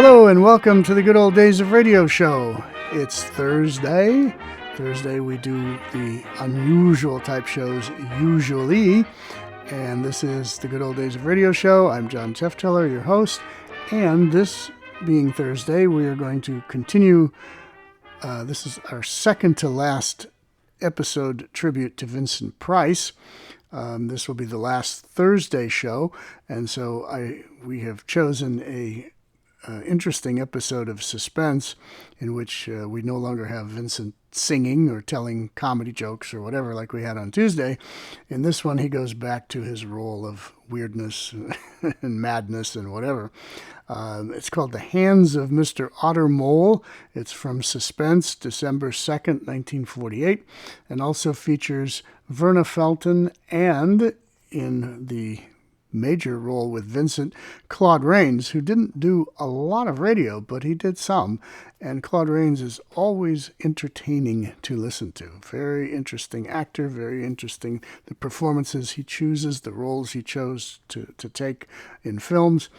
Hello and welcome to the Good Old Days of Radio show. It's Thursday. Thursday we do the unusual type shows usually. And this is the Good Old Days of Radio show. I'm John Tefteller, your host. And this being Thursday, we are going to continue. This is our second to last episode tribute to Vincent Price. This will be the last Thursday show. And so we have chosen a interesting episode of suspense in which we no longer have Vincent singing or telling comedy jokes or whatever like we had on Tuesday. In this one, he goes back to his role of weirdness and madness and whatever. It's called The Hands of Mr. Ottermole. It's from Suspense, December 2nd, 1948, and also features Verna Felton and, in the major role with Vincent, Claude Rains, who didn't do a lot of radio, but he did some. And Claude Rains is always entertaining to listen to. Very interesting actor, very interesting. The performances he chooses, the roles he chose to take in films.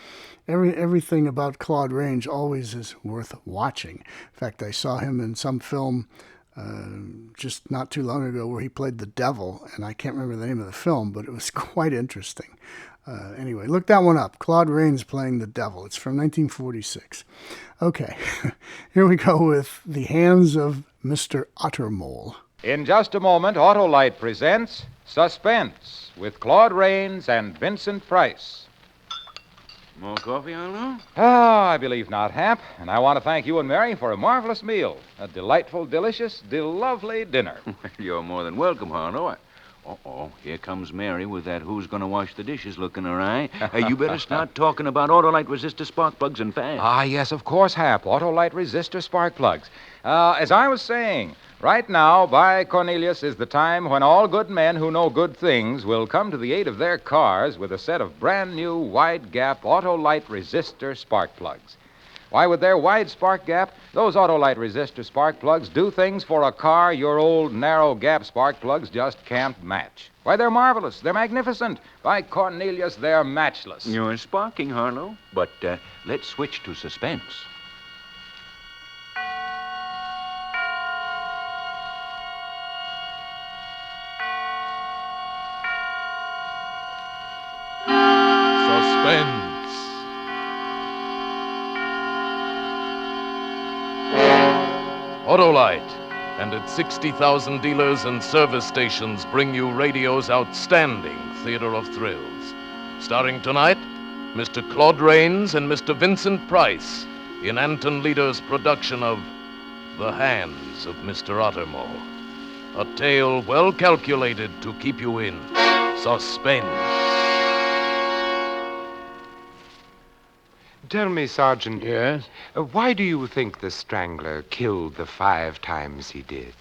Everything about Claude Rains always is worth watching. In fact, I saw him in some film just not too long ago where he played the devil, and I can't remember the name of the film, but it was quite interesting. Anyway, look that one up. Claude Rains playing the devil. It's from 1946. Okay, here we go with The Hands of Mr. Ottermole. In just a moment, Autolite presents Suspense with Claude Rains and Vincent Price. More coffee, Arlo? I believe not, Hap. And I want to thank you and Mary for a marvelous meal. A delightful, delicious, lovely dinner. You're more than welcome, Harlow. Here comes Mary with that who's going to wash the dishes look in her eye. You better start talking about Autolite resistor spark plugs and fast. Yes, of course, Hap. Autolite resistor spark plugs. As I was saying, right now, by Cornelius, is the time when all good men who know good things will come to the aid of their cars with a set of brand new wide-gap Autolite resistor spark plugs. Why, with their wide spark gap, those Autolite resistor spark plugs do things for a car your old narrow-gap spark plugs just can't match. Why, they're marvelous. They're magnificent. By Cornelius, they're matchless. You're sparking, Harlow, but let's switch to suspense. Suspense. Autolite and its 60,000 dealers and service stations bring you radio's outstanding theater of thrills. Starring tonight, Mr. Claude Rains and Mr. Vincent Price in Anton Leader's production of The Hands of Mr. Ottermole. A tale well calculated to keep you in suspense. Tell me, Sergeant. Yes? Why do you think the Strangler killed the 5 times he did?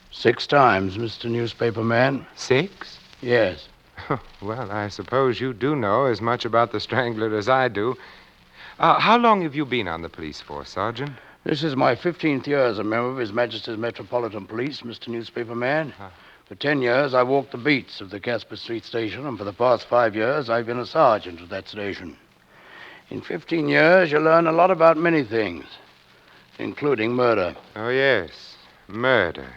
6 times, Mr. Newspaper Man. 6? Yes. Well, I suppose you do know as much about the Strangler as I do. How long have you been on the police force, Sergeant? This is my 15th year as a member of His Majesty's Metropolitan Police, Mr. Newspaper Man. For 10 years, I walked the beats of the Casper Street station, and for the past 5 years, I've been a sergeant at that station. In 15 years, you learn a lot about many things, including murder. Oh, yes, murder.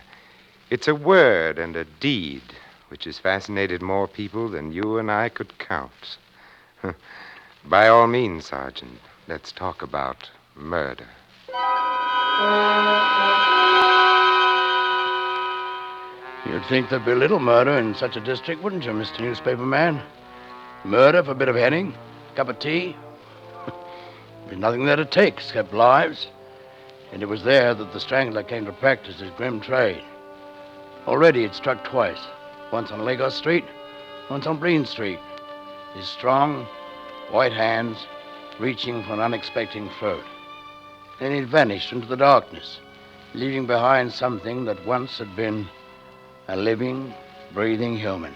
It's a word and a deed which has fascinated more people than you and I could count. By all means, Sergeant, let's talk about murder. You'd think there'd be little murder in such a district, wouldn't you, Mr. Newspaper Man? Murder for a bit of henning, cup of tea. There's nothing there to take except lives. And it was there that the Strangler came to practice his grim trade. Already he'd struck twice. Once on Lagos Street, once on Breen Street. His strong, white hands reaching for an unexpected throat. Then he'd vanished into the darkness, leaving behind something that once had been a living, breathing human.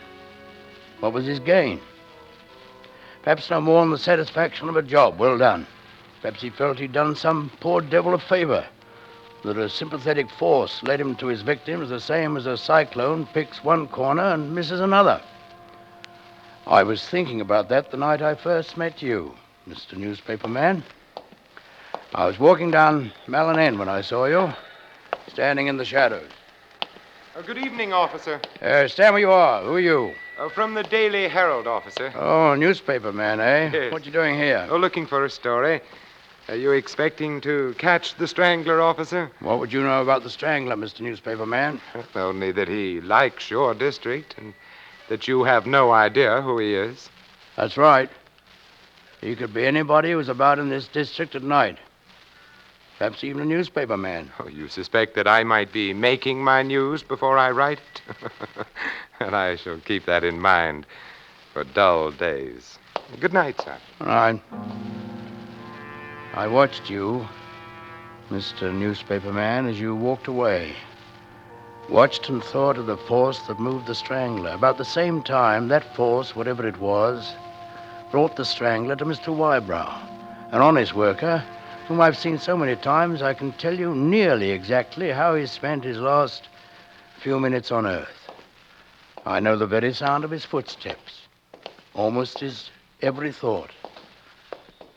What was his gain? Perhaps no more than the satisfaction of a job well done. Perhaps he felt he'd done some poor devil a favor, that a sympathetic force led him to his victims the same as a cyclone picks one corner and misses another. I was thinking about that the night I first met you, Mr. Newspaper Man. I was walking down Mellon End when I saw you, standing in the shadows. Good evening, officer. Stand where you are. Who are you? From the Daily Herald, officer. Oh, newspaper man, eh? Yes. What you doing here? Oh, looking for a story. Are you expecting to catch the strangler, officer? What would you know about the strangler, Mr. Newspaper Man? Only that he likes your district and that you have no idea who he is. That's right. He could be anybody who's about in this district at night. Perhaps even a newspaper man. Oh, you suspect that I might be making my news before I write it? And I shall keep that in mind for dull days. Good night, sir. All right. I watched you, Mr. Newspaper Man, as you walked away. Watched and thought of the force that moved the strangler. About the same time, that force, whatever it was, brought the strangler to Mr. Wybrow, an honest worker whom I've seen so many times I can tell you nearly exactly how he spent his last few minutes on Earth. I know the very sound of his footsteps, almost his every thought.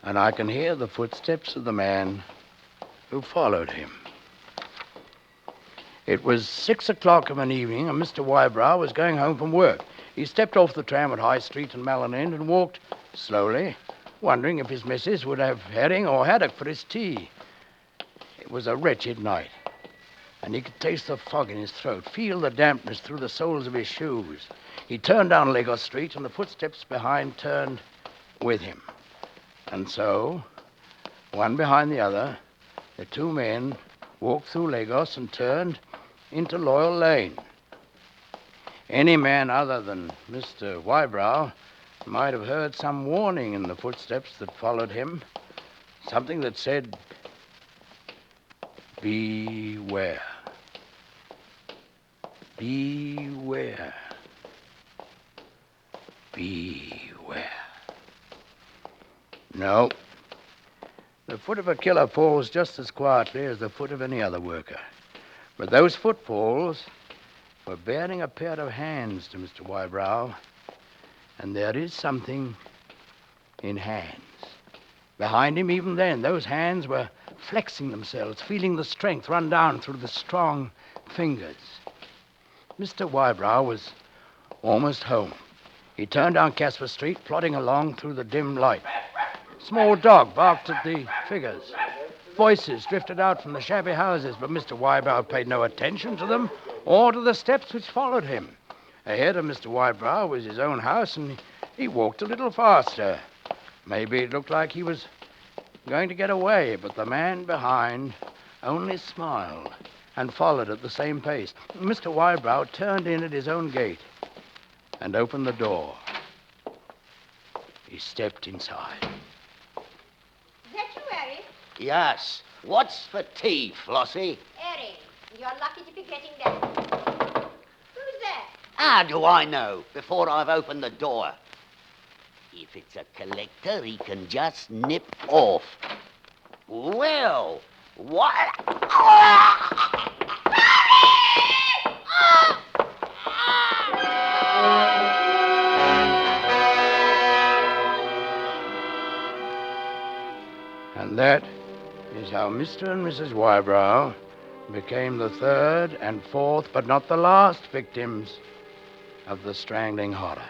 And I can hear the footsteps of the man who followed him. It was 6 o'clock of an evening, and Mr. Wybrow was going home from work. He stepped off the tram at High Street and Mellon End and walked slowly, wondering if his missus would have herring or haddock for his tea. It was a wretched night, and he could taste the fog in his throat, feel the dampness through the soles of his shoes. He turned down Lagos Street, and the footsteps behind turned with him. And so, one behind the other, the two men walked through Lagos and turned into Loyal Lane. Any man other than Mr. Wybrow might have heard some warning in the footsteps that followed him, something that said, "Beware. Beware. Beware." No. The foot of a killer falls just as quietly as the foot of any other worker. But those footfalls were bearing a pair of hands to Mr. Wybrow, and there is something in hands. Behind him, even then, those hands were flexing themselves, feeling the strength run down through the strong fingers. Mr. Wybrow was almost home. He turned down Casper Street, plodding along through the dim light. Small dog barked at the figures. Voices drifted out from the shabby houses, but Mr. Wybrow paid no attention to them or to the steps which followed him. Ahead of Mr. Wybrow was his own house, and he walked a little faster. Maybe it looked like he was going to get away, but the man behind only smiled and followed at the same pace. Mr. Wybrow turned in at his own gate and opened the door. He stepped inside. Yes. What's for tea, Flossie? Harry, you're lucky to be getting that. Who's that? How do I know before I've opened the door? If it's a collector, he can just nip off. Well, what? And that is how Mr. and Mrs. Wybrow became the third and fourth, but not the last victims of the strangling horror.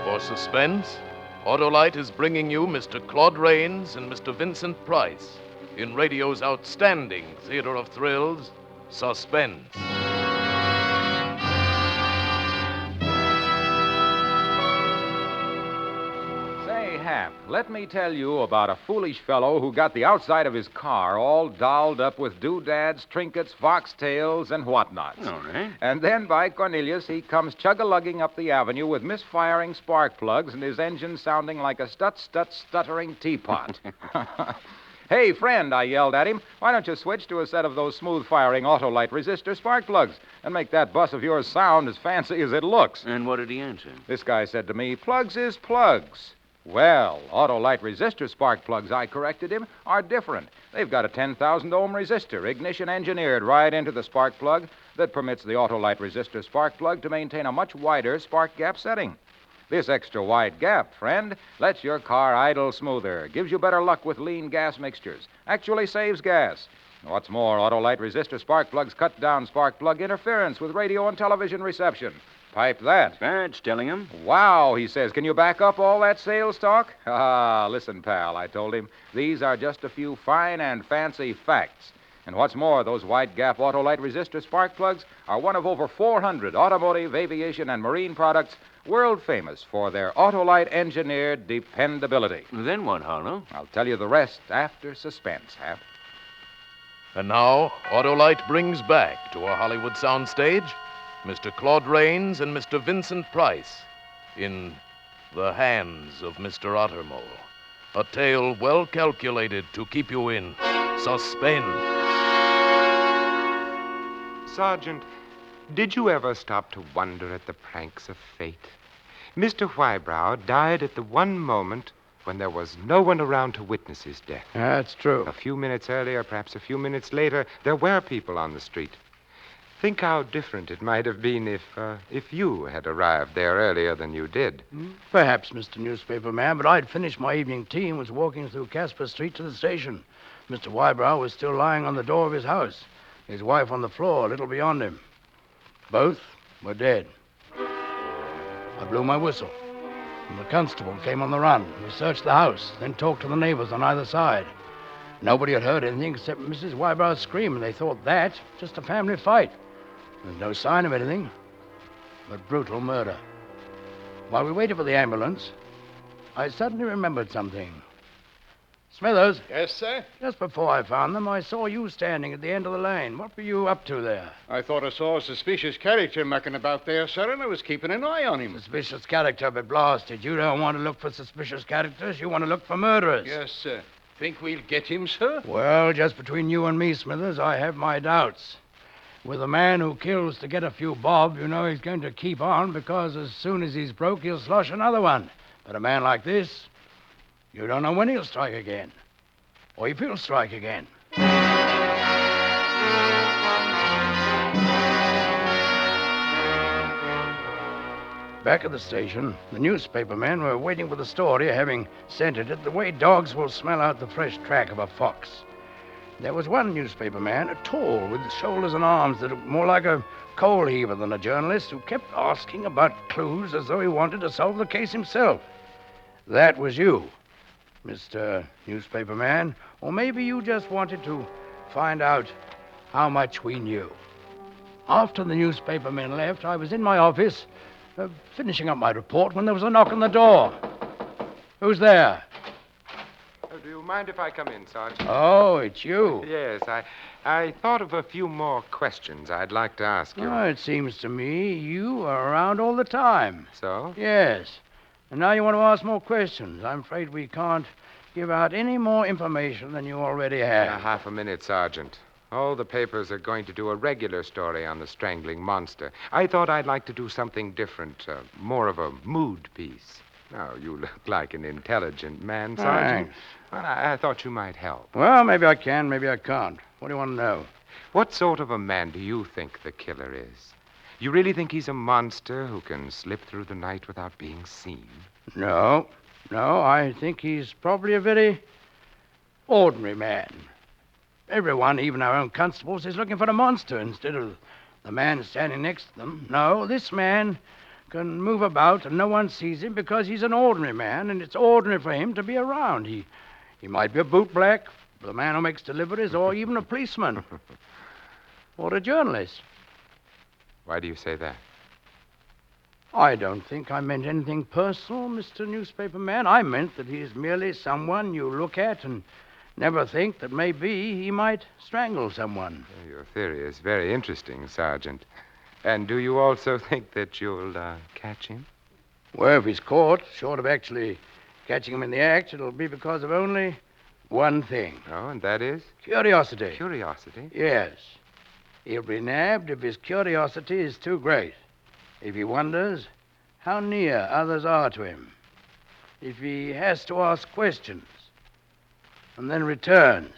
For suspense, Autolite is bringing you Mr. Claude Rains and Mr. Vincent Price in radio's outstanding theater of thrills, Suspense. Say, Hap, let me tell you about a foolish fellow who got the outside of his car all dolled up with doodads, trinkets, foxtails, and whatnots. All right. And then, by Cornelius, he comes chug-a-lugging up the avenue with misfiring spark plugs and his engine sounding like a stuttering teapot. Hey, friend, I yelled at him, why don't you switch to a set of those smooth-firing Autolite resistor spark plugs and make that bus of yours sound as fancy as it looks? And what did he answer? This guy said to me, plugs is plugs. Well, Autolite resistor spark plugs, I corrected him, are different. They've got a 10,000 ohm resistor, ignition engineered right into the spark plug that permits the Autolite resistor spark plug to maintain a much wider spark gap setting. This extra wide gap, friend, lets your car idle smoother, gives you better luck with lean gas mixtures, actually saves gas. What's more, Autolite resistor spark plugs cut down spark plug interference with radio and television reception. Pipe that. That's telling him. Wow, he says. Can you back up all that sales talk? Ah, listen, pal, I told him. These are just a few fine and fancy facts. And what's more, those wide gap Autolite resistor spark plugs are one of over 400 automotive, aviation, and marine products world famous for their Autolite engineered dependability. Then what, Harlow? I'll tell you the rest after suspense, Hap. And now, Autolite brings back to our Hollywood soundstage Mr. Claude Rains and Mr. Vincent Price in The Hands of Mr. Ottermole, a tale well calculated to keep you in suspense. Sergeant, did you ever stop to wonder at the pranks of fate? Mr. Whybrow died at the one moment when there was no one around to witness his death. That's true. A few minutes earlier, perhaps a few minutes later, there were people on the street. Think how different it might have been if you had arrived there earlier than you did. Perhaps, Mr. Newspaper Man, but I'd finished my evening tea and was walking through Casper Street to the station. Mr. Whybrow was still lying on the door of his house, his wife on the floor a little beyond him. Both were dead. I blew my whistle, and the constable came on the run. We searched the house, then talked to the neighbors on either side. Nobody had heard anything except Mrs. Wybrow's scream, and they thought that just a family fight. There's no sign of anything but brutal murder. While we waited for the ambulance, I suddenly remembered something. Smithers. Yes, sir? Just before I found them, I saw you standing at the end of the lane. What were you up to there? I thought I saw a suspicious character mucking about there, sir, and I was keeping an eye on him. Suspicious character, but blasted. You don't want to look for suspicious characters. You want to look for murderers. Yes, sir. Think we'll get him, sir? Well, just between you and me, Smithers, I have my doubts. With a man who kills to get a few bob, you know he's going to keep on because as soon as he's broke, he'll slosh another one. But a man like this, you don't know when he'll strike again. Or if he'll strike again. Back at the station, the newspaper men were waiting for the story, having scented it the way dogs will smell out the fresh track of a fox. There was one newspaper man, tall, with shoulders and arms that looked more like a coal heaver than a journalist, who kept asking about clues as though he wanted to solve the case himself. That was you, Mr. Newspaper Man, or maybe you just wanted to find out how much we knew. After the newspaper men left, I was in my office, finishing up my report, when there was a knock on the door. Who's there? Do you mind if I come in, Sergeant? Oh, it's you. Yes, I thought of a few more questions I'd like to ask you. Oh, it seems to me you are around all the time. So? Yes. And now you want to ask more questions. I'm afraid we can't give out any more information than you already have. Half a minute, Sergeant. All the papers are going to do a regular story on the strangling monster. I thought I'd like to do something different, more of a mood piece. Now, you look like an intelligent man, Sergeant. Thanks. Well, I thought you might help. Well, maybe I can, maybe I can't. What do you want to know? What sort of a man do you think the killer is? You really think he's a monster who can slip through the night without being seen? No, I think he's probably a very ordinary man. Everyone, even our own constables, is looking for a monster instead of the man standing next to them. No, this man can move about and no one sees him because he's an ordinary man, and it's ordinary for him to be around. He might be a bootblack, the man who makes deliveries, or even a policeman. Or a journalist. Why do you say that? I don't think I meant anything personal, Mr. Newspaper Man. I meant that he's merely someone you look at and never think that maybe he might strangle someone. Your theory is very interesting, Sergeant. And do you also think that you'll catch him? Well, if he's caught, short of actually catching him in the act, it'll be because of only one thing. Oh, and that is? Curiosity. Curiosity? Yes. He'll be nabbed if his curiosity is too great. If he wonders how near others are to him. if he has to ask questions and then returns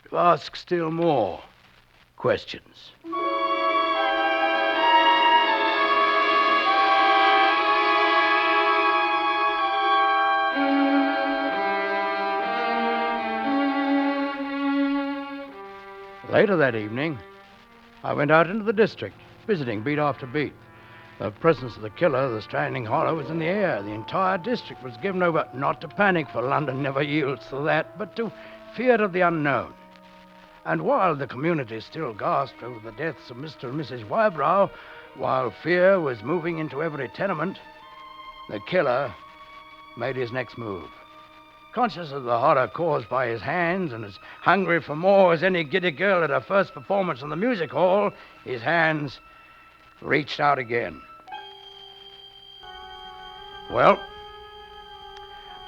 to ask still more questions. Later that evening, I went out into the district, visiting beat after beat. The presence of the killer, the strangling horror, was in the air. The entire district was given over, not to panic, for London never yields to that, but to fear of the unknown. And while the community still gasped over the deaths of Mr. and Mrs. Wybrow, while fear was moving into every tenement, the killer made his next move. Conscious of the horror caused by his hands and as hungry for more as any giddy girl at her first performance in the music hall, his hands reached out again. Well,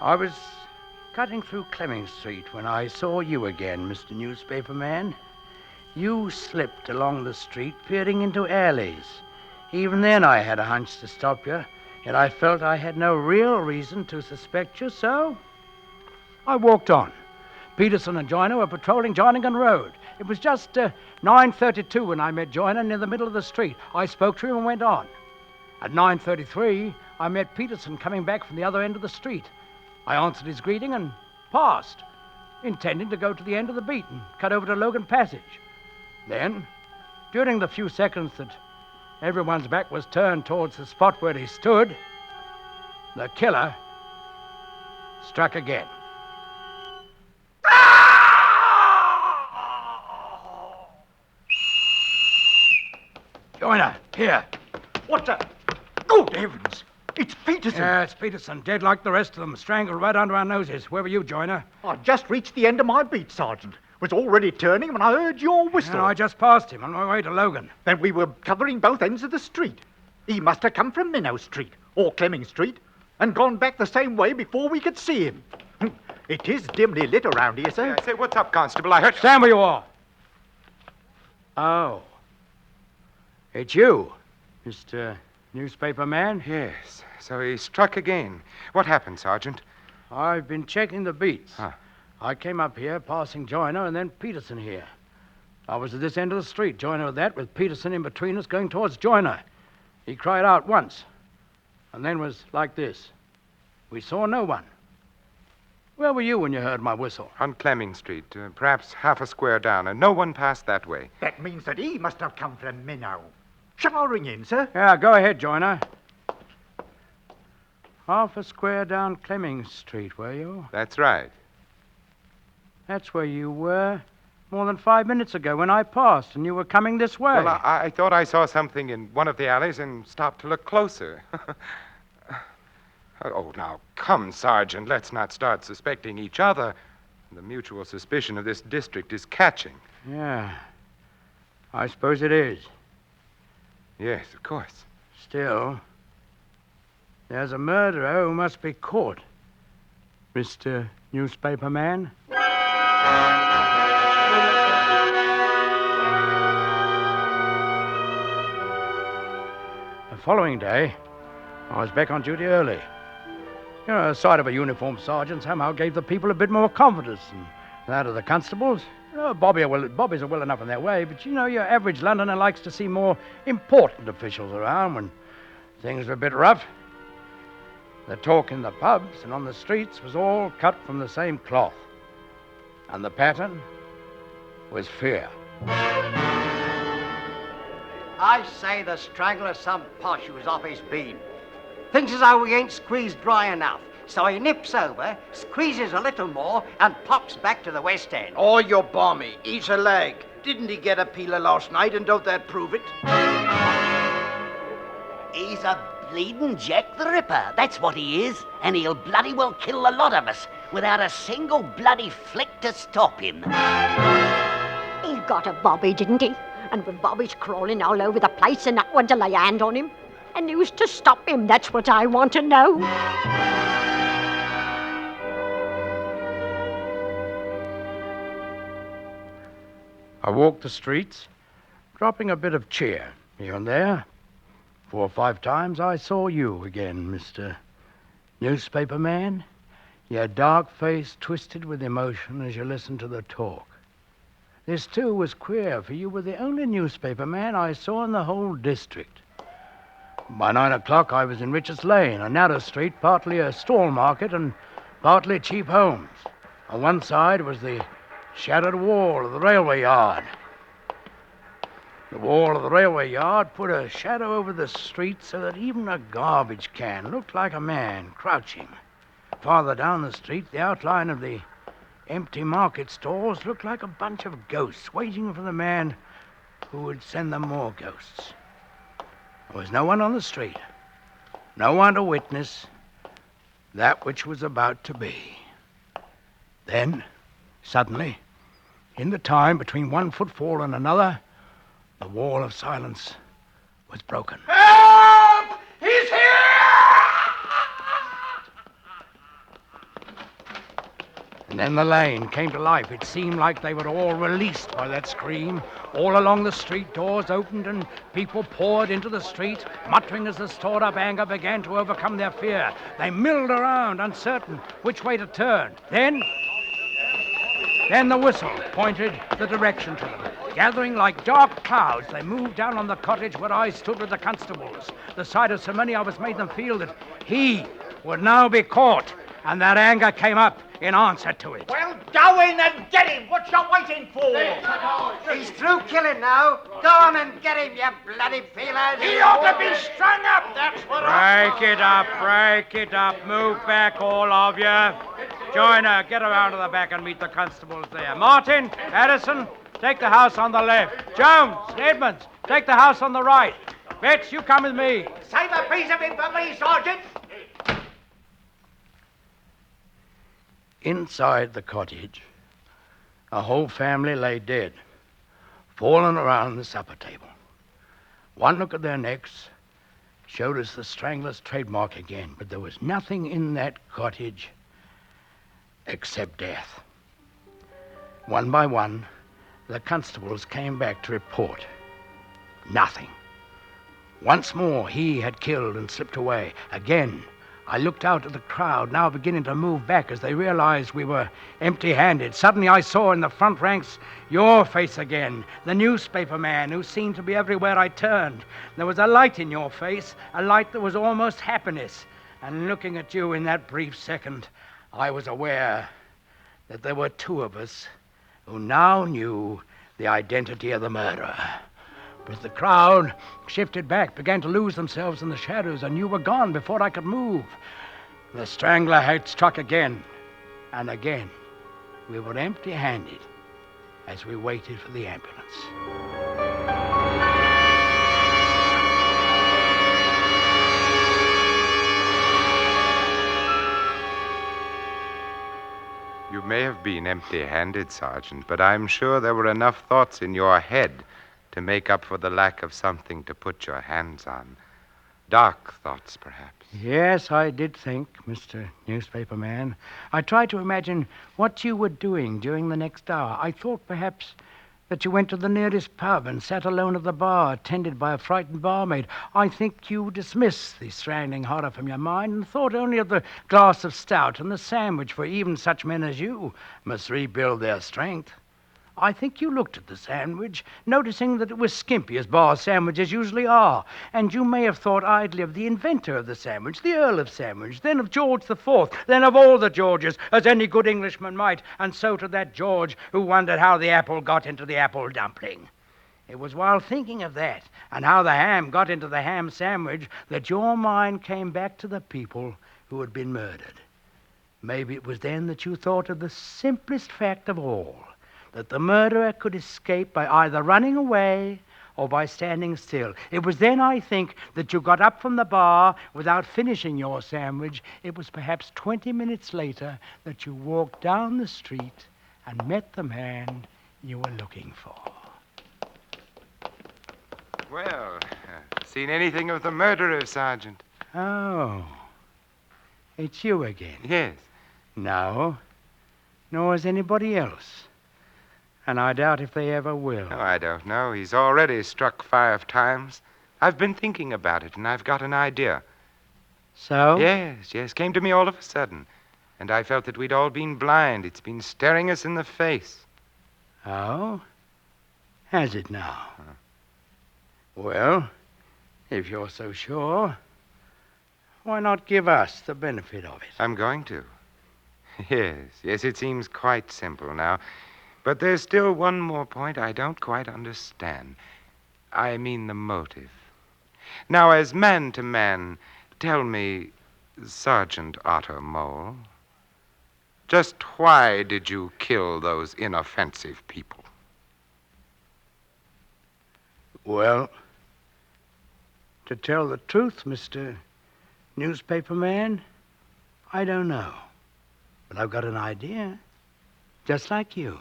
I was cutting through Clemming Street when I saw you again, Mr. Newspaper Man. You slipped along the street, peering into alleys. Even then I had a hunch to stop you, yet I felt I had no real reason to suspect you, so I walked on. Peterson and Joyner were patrolling Jarningan Road. It was just 9:32 when I met Joyner near the middle of the street. I spoke to him and went on. At 9:33, I met Peterson coming back from the other end of the street. I answered his greeting and passed, intending to go to the end of the beat and cut over to Logan Passage. Then, during the few seconds that everyone's back was turned towards the spot where he stood, the killer struck again. Joyner, here. What the? Good heavens! It's Peterson. Yeah, it's Peterson, dead like the rest of them, strangled right under our noses. Where were you, Joyner? I just reached the end of my beat, Sergeant. Was already turning when I heard your whistle. And I just passed him on my way to Logan. Then we were covering both ends of the street. He must have come from Minnow Street, or Clemming Street, and gone back the same way before we could see him. It is dimly lit around here, sir. Yeah, say, what's up, Constable? I heard... Stand where you are. Oh. It's you, Mr. Newspaper Man? Yes, so he struck again. What happened, Sergeant? I've been checking the beats. Huh. I came up here, passing Joyner, and then Peterson here. I was at this end of the street, Joyner at that, with Peterson in between us going towards Joyner. He cried out once, and then was like this. We saw no one. Where were you when you heard my whistle? On Clemming Street, perhaps half a square down, and no one passed that way. That means that he must have come from Minnow. Shall I ring in, sir? Yeah, go ahead, Joyner. Half a square down Clemming Street, were you? That's right. That's where you were more than 5 minutes ago when I passed and you were coming this way. Well, I thought I saw something in one of the alleys and stopped to look closer. Oh, now, come, Sergeant. Let's not start suspecting each other. The mutual suspicion of this district is catching. Yeah, I suppose it is. Yes, of course. Still, there's a murderer who must be caught, Mr. Newspaper Man. The following day, I was back on duty early. You know, the sight of a uniformed sergeant somehow gave the people a bit more confidence than that of the constables. You know, Bobbies are well enough in their way, but you know, your average Londoner likes to see more important officials around when things were a bit rough. The talk in the pubs and on the streets was all cut from the same cloth. And the pattern was fear. I say the strangler's some posh who's off his bean. Thinks as how we ain't squeezed dry enough. So he nips over, squeezes a little more, and pops back to the West End. Oh, you're balmy. He's a leg. Didn't he get a peeler last night, and don't that prove it? He's a bleeding Jack the Ripper, that's what he is. And he'll bloody well kill a lot of us without a single bloody flick to stop him. He got a bobby, didn't he? And with bobbies crawling all over the place and not one to lay a hand on him. And who's to stop him? That's what I want to know. I walked the streets, dropping a bit of cheer here and there. 4 or 5 times I saw you again, Mr. Newspaper man, your dark face twisted with emotion as you listened to the talk. This, too, was queer, for you were the only newspaper man I saw in the whole district. By 9 o'clock, I was in Richards Lane, a narrow street, partly a stall market and partly cheap homes. On one side was the shattered wall of the railway yard. The wall of the railway yard put a shadow over the street so that even a garbage can looked like a man crouching. Farther down the street, the outline of the empty market stalls looked like a bunch of ghosts waiting for the man who would send them more ghosts. There was no one on the street, no one to witness that which was about to be. Then, suddenly, in the time between one footfall and another, the wall of silence was broken. Help! He's here! And then the lane came to life. It seemed like they were all released by that scream. All along the street, doors opened and people poured into the street, muttering as the stored-up anger began to overcome their fear. They milled around, uncertain which way to turn. Then the whistle pointed the direction to them. Gathering like dark clouds, they moved down on the cottage where I stood with the constables. The sight of so many of us made them feel that he would now be caught, and that anger came up in answer to it. Well, go in and get him. What you waiting for? He's through killing now. Go on and get him, you bloody feelers. He ought to be strung up, that's what Break it up. Move back, all of you. Joiner, get around to the back and meet the constables there. Martin, Addison, take the house on the left. Jones, Edmonds, take the house on the right. Betts, you come with me. Save a piece of it for me, Sergeant. Inside the cottage, a whole family lay dead, fallen around the supper table. One look at their necks showed us the strangler's trademark again, but there was nothing in that cottage except death. One by one, the constables came back to report. Nothing. Once more, he had killed and slipped away. Again, I looked out at the crowd, now beginning to move back as they realized we were empty-handed. Suddenly I saw in the front ranks your face again, the newspaper man who seemed to be everywhere I turned. There was a light in your face, a light that was almost happiness. And looking at you in that brief second, I was aware that there were two of us who now knew the identity of the murderer. But the crowd shifted back, began to lose themselves in the shadows, and you were gone before I could move. The strangler had struck again, and again. We were empty-handed as we waited for the ambulance. You may have been empty-handed, Sergeant, but I'm sure there were enough thoughts in your head to make up for the lack of something to put your hands on. Dark thoughts, perhaps. Yes, I did think, Mr. Newspaper Man. I tried to imagine what you were doing during the next hour. I thought perhaps that you went to the nearest pub and sat alone at the bar, attended by a frightened barmaid. I think you dismissed the strangling horror from your mind and thought only of the glass of stout and the sandwich, for even such men as you must rebuild their strength. I think you looked at the sandwich, noticing that it was skimpy, as bar sandwiches usually are, and you may have thought idly of the inventor of the sandwich, the Earl of Sandwich, then of George IV, then of all the Georges, as any good Englishman might, and so to that George who wondered how the apple got into the apple dumpling. It was while thinking of that, and how the ham got into the ham sandwich, that your mind came back to the people who had been murdered. Maybe it was then that you thought of the simplest fact of all, that the murderer could escape by either running away or by standing still. It was then, I think, that you got up from the bar without finishing your sandwich. It was perhaps 20 minutes later that you walked down the street and met the man you were looking for. Well, seen anything of the murderer, Sergeant? Oh, it's you again. Yes. No, nor is anybody else. And I doubt if they ever will. Oh, I don't know. He's already struck 5 times. I've been thinking about it, and I've got an idea. So? Yes, came to me all of a sudden. And I felt that we'd all been blind. It's been staring us in the face. Oh? Has it now? Well, if you're so sure, why not give us the benefit of it? I'm going to. Yes, it seems quite simple now. But there's still one more point I don't quite understand. I mean the motive. Now, as man to man, tell me, Sergeant Ottermole, just why did you kill those inoffensive people? Well, to tell the truth, Mr. Newspaper Man, I don't know. But I've got an idea, just like you.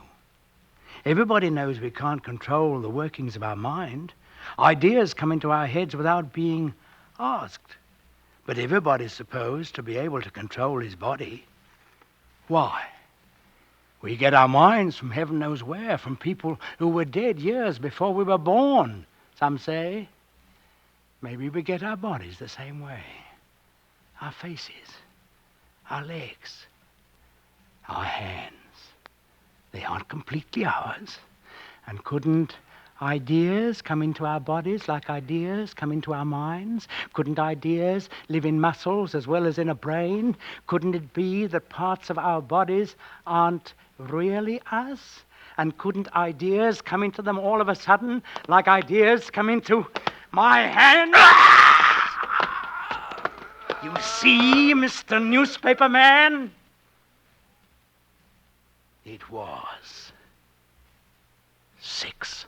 Everybody knows we can't control the workings of our mind. Ideas come into our heads without being asked. But everybody's supposed to be able to control his body. Why? We get our minds from heaven knows where, from people who were dead years before we were born, some say. Maybe we get our bodies the same way. Our faces, our legs, our hands. They aren't completely ours. And couldn't ideas come into our bodies like ideas come into our minds? Couldn't ideas live in muscles as well as in a brain? Couldn't it be that parts of our bodies aren't really us? And couldn't ideas come into them all of a sudden like ideas come into my hands? You see, Mr. Newspaper Man? It was 6.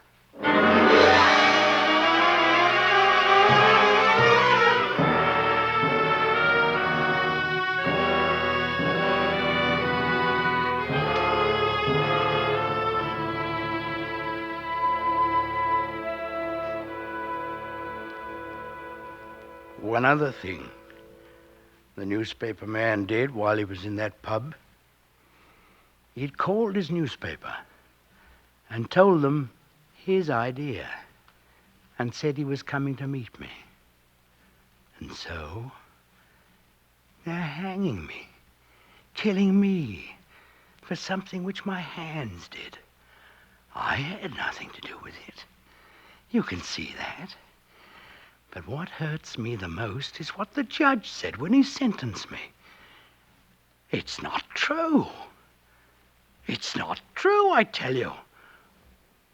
One other thing the newspaper man did while he was in that pub. He'd called his newspaper and told them his idea and said he was coming to meet me. And so they're hanging me, killing me for something which my hands did. I had nothing to do with it. You can see that. But what hurts me the most is what the judge said when he sentenced me. It's not true. It's not true, I tell you,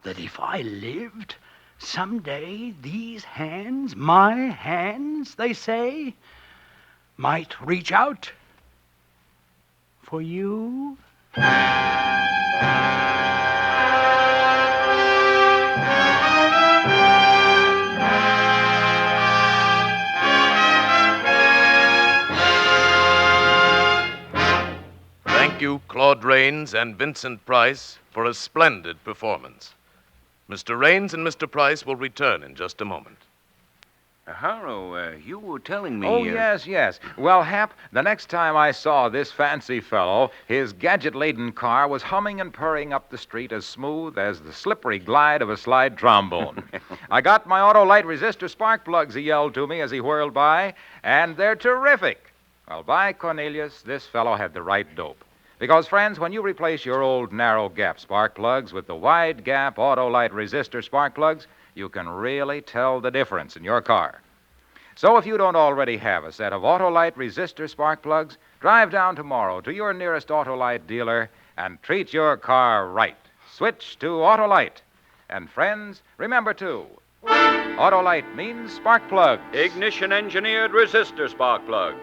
that if I lived, someday these hands, my hands, they say, might reach out for you. Thank you, Claude Rains and Vincent Price, for a splendid performance. Mr. Rains and Mr. Price will return in just a moment. Harlow, you were telling me... Oh, yes. Well, Hap, the next time I saw this fancy fellow, his gadget-laden car was humming and purring up the street as smooth as the slippery glide of a slide trombone. I got my auto-light resistor spark plugs, he yelled to me as he whirled by, and they're terrific. Well, by Cornelius, this fellow had the right dope. Because, friends, when you replace your old narrow-gap spark plugs with the wide-gap auto-light resistor spark plugs, you can really tell the difference in your car. So if you don't already have a set of Autolite resistor spark plugs, drive down tomorrow to your nearest Autolite dealer and treat your car right. Switch to Autolite. And friends, remember too, Autolite means spark plug. Ignition-engineered resistor spark plug.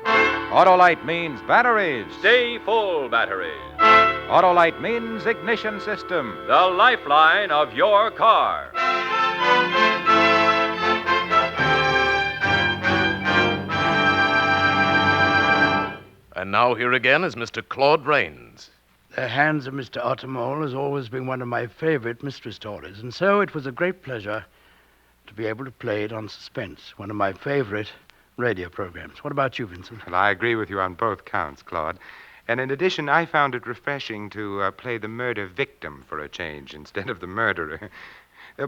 Autolite means batteries. Stay full batteries. Autolite means ignition system. The lifeline of your car. And now here again is Mr. Claude Rains. The Hands of Mr. Ottermole has always been one of my favorite mystery stories, and so it was a great pleasure to be able to play it on Suspense, one of my favorite radio programs. What about you, Vincent? Well, I agree with you on both counts, Claude. And in addition, I found it refreshing to play the murder victim for a change instead of the murderer.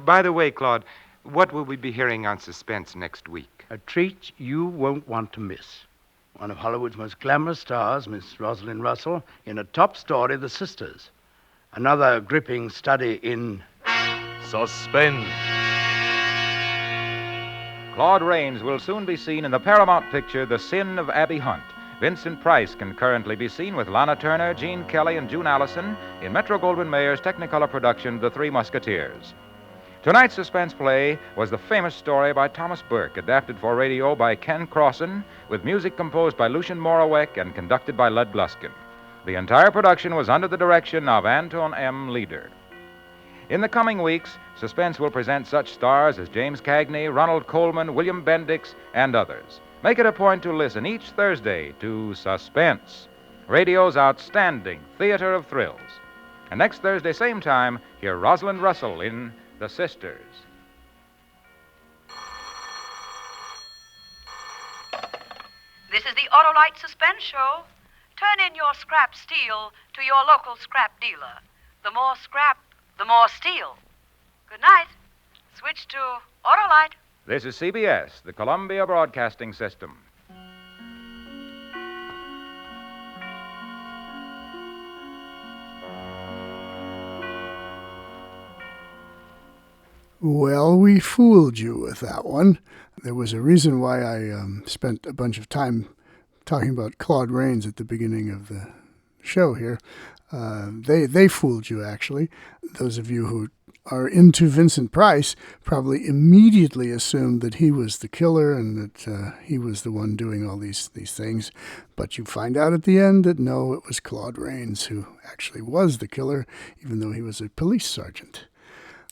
By the way, Claude, what will we be hearing on Suspense next week? A treat you won't want to miss. one of Hollywood's most glamorous stars, Miss Rosalind Russell, in a top story, The Sisters. Another gripping study in Suspense. Claude Rains will soon be seen in the Paramount picture The Sin of Abby Hunt. Vincent Price can currently be seen with Lana Turner, Gene Kelly, and June Allison in Metro-Goldwyn-Mayer's Technicolor production, The Three Musketeers. Tonight's suspense play was the famous story by Thomas Burke, adapted for radio by Ken Crossan, with music composed by Lucien Moraweck and conducted by Lud Gluskin. The entire production was under the direction of Anton M. Leader. In the coming weeks, Suspense will present such stars as James Cagney, Ronald Coleman, William Bendix, and others. Make it a point to listen each Thursday to Suspense, radio's outstanding theater of thrills. And next Thursday, same time, hear Rosalind Russell in The Sisters. This is the Autolite Suspense Show. Turn in your scrap steel to your local scrap dealer. The more scrap, the more steel. Good night. Switch to Autolite. This is CBS, the Columbia Broadcasting System. Well, we fooled you with that one. There was a reason why I spent a bunch of time talking about Claude Rains at the beginning of the show here. They fooled you, actually. Those of you who are into Vincent Price probably immediately assumed that he was the killer and that he was the one doing all these things. But you find out at the end that no, it was Claude Rains who actually was the killer, even though he was a police sergeant.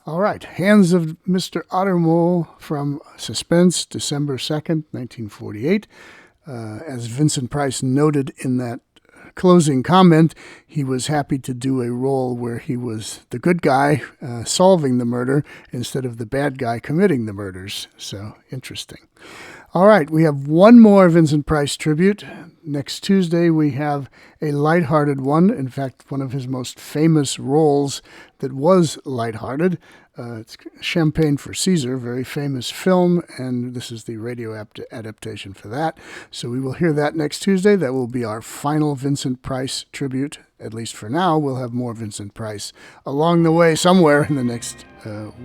All right, Hands of Mr. Ottermole from Suspense, December 2nd, 1948. As Vincent Price noted in that closing comment, he was happy to do a role where he was the good guy solving the murder instead of the bad guy committing the murders. So, interesting. All right, we have one more Vincent Price tribute. Next Tuesday, we have a lighthearted one. In fact, one of his most famous roles that was lighthearted. It's Champagne for Caesar, very famous film, and this is the radio adaptation for that. So we will hear that next Tuesday. That will be our final Vincent Price tribute. At least for now, we'll have more Vincent Price along the way somewhere in the next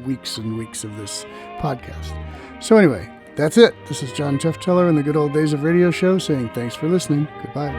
weeks and weeks of this podcast. So anyway, that's it. This is John Tefteller in the Good Old Days of Radio show saying thanks for listening. Goodbye.